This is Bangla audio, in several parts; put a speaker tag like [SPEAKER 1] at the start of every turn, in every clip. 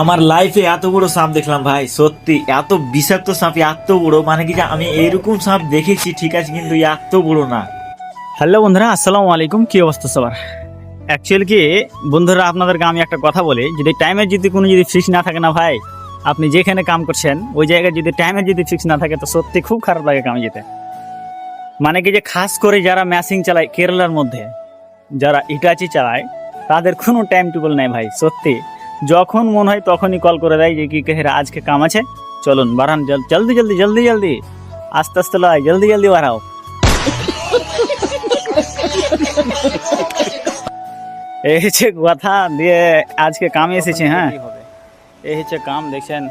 [SPEAKER 1] আমার লাইফে এত বড় সাপ দেখলাম ভাই, সত্যি এত বিষাক্ত সাপ, এত বড় মানে কি যে আমি এরকম সাপ দেখেছি ঠিক আছে, কিন্তু এত বড় না।
[SPEAKER 2] হ্যালো বন্ধুরা, আসসালামু আলাইকুম। কি অবস্থা সবার? অ্যাকচুয়ালি কি বন্ধুরা, আপনাদেরকে আমি একটা কথা বলি, যদি টাইমের যদি কোনো ফিক্স না থাকে না ভাই, আপনি যেখানে কাম করছেন ওই জায়গায় যদি টাইমের যদি ফিক্স না থাকে তো সত্যি খুব খারাপ লাগে কামে যেতে। মানে কি যে খাস করে যারা ম্যাশিং চালায় কেরালার মধ্যে, যারা ইটাচি চালায়, তাদের কোনো টাইম টেবিল নাই ভাই। সত্যি যখন মন হয় তখনই কল করে দেয় যে কি কে আজকে কাম আছে, চলুন বাড়ান, জলদি জলদি জলদি জলদি, আস্তে আস্তে লয়, জলদি জলদি বাড়াও। এই হচ্ছে কথা দিয়ে আজকে কামে এসেছি। হ্যাঁ, এই হচ্ছে কাম দেখছেন।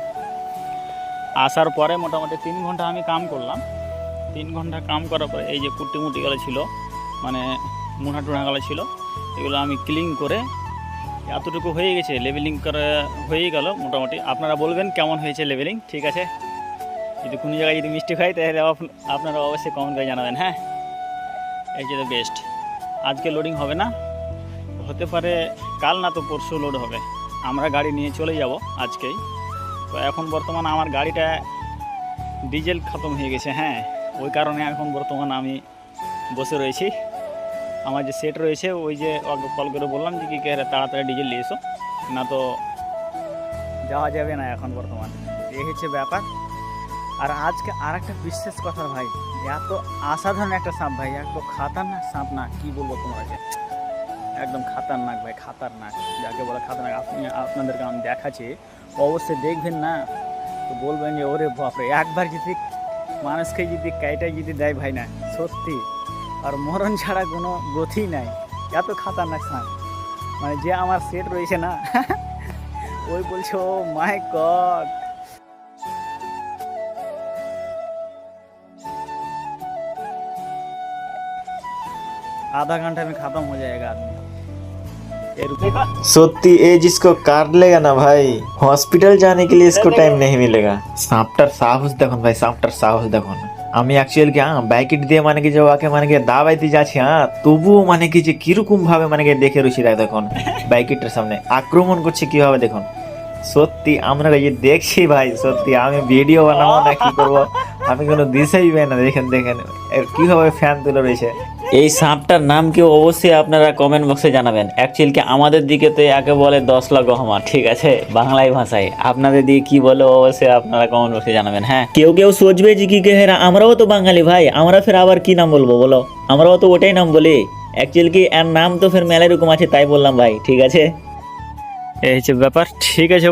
[SPEAKER 2] আসার পরে মোটামুটি 3 ঘন্টা আমি কাম করলাম। 3 ঘন্টা কাম করার পরে এই যে কুটি মুটি গেলে ছিল, মানে মুঠা টুনা গেলে ছিল, এগুলো আমি ক্লিন করে এতটুকু হয়ে গেছে, লেভেলিং করে হয়ে গেল মোটামুটি। আপনারা বলবেন কেমন হয়েছে লেভেলিং, ঠিক আছে? যদি কোনো জায়গায় যদি মিস্টেক হয় তাহলে আপনারা অবশ্যই কমেন্ট করে জানাবেন। হ্যাঁ, এই যে বেস্ট। আজকে লোডিং হবে না, হতে পারে কাল না তো পরশু লোড হবে। আমরা গাড়ি নিয়ে চলে যাব আজকেই। তো এখন বর্তমান আমার গাড়িটা ডিজেল খতম হয়ে গেছে। হ্যাঁ, ওই কারণে এখন বর্তমান আমি বসে রয়েছি। আমার যে সেট রয়েছে ওই যে কল করে বললাম যে কি তাড়াতাড়ি ডিজেল নিয়ে এসো, না তো যাওয়া যাবে না এখন বর্তমান। এই হচ্ছে ব্যাপার। আর আজকে আর একটা বিশেষ কথা ভাই, এত অসাধারণ একটা সাপ ভাই, এত খাতারনাক সাপ না কি বলবো তোমাকে, একদম খাতারনাক ভাই, খাতারনাক, যাকে বলে খাতারনাক। আপনাদেরকে আমি দেখাচ্ছি, অবশ্যই দেখবেন না তো বলবেন যে ওরে বাপরে, একবার যদি মানুষকে যদি কাইটাই যদি দেয় ভাই না, সত্যি আর মরণ ছাড়া কোনো গতি নাই। এত খাতারনাক সাপ, মানে যে আমার সেট রয়েছে না ওই বলছে ও মাই গড। आधा घंटा में खत्म हो जाएगा आदमी।
[SPEAKER 1] সত্যি এই जिसको काट लेगा ना भाई, হসপিটাল जाने के लिए इसको टाइम नहीं मिलेगा। সাপটার সাহস দেখুন ভাই, সাপটার সাহস দেখুন। আমি অ্যাকচুয়ালি কি ব্যাকেট দিয়ে মানে কি যে ওকে মানে কি দাবাইতে যাচ্ছি, তবুও মানে কি যে কিরকম ভাবে মানে কি দেখে রয়েছি দেখুন, ব্যাকেটের সামনে আক্রমণ করছে কিভাবে দেখুন। সত্যি আমরা এই যে দেখছি ভাই, সত্যি আমি ভিডিও বানাবো না কি করবো, আমি কোনো দিশাই পাই না। দেখেন দেখেন কিভাবে ফ্যান তুলে রয়েছে। এই সাপটার নাম কি অবশ্যই আপনারা কমেন্ট বক্সে জানাবেন। অ্যাকচুয়ালি কি আমাদের দিকে তো একে বলে 10 লাখ গহমা, ঠিক আছে, বাংলায় ভাষায়। আপনাদের দিকে কি বলে অবশ্যই আপনারা কমেন্ট বক্সে জানাবেন। হ্যাঁ, কেউ কেউ সোচবে যে কি হেরা আমরাও তো বাঙালি ভাই, আমরা ফের আবার কি নাম বলবো বলো, আমরাও তো ওটাই নাম বলি। অ্যাকচুয়ালি কি এর নাম তো ফের মেলা রকম আছে, তাই বললাম ভাই, ঠিক আছে। এই হচ্ছে ব্যাপার, ঠিক আছে।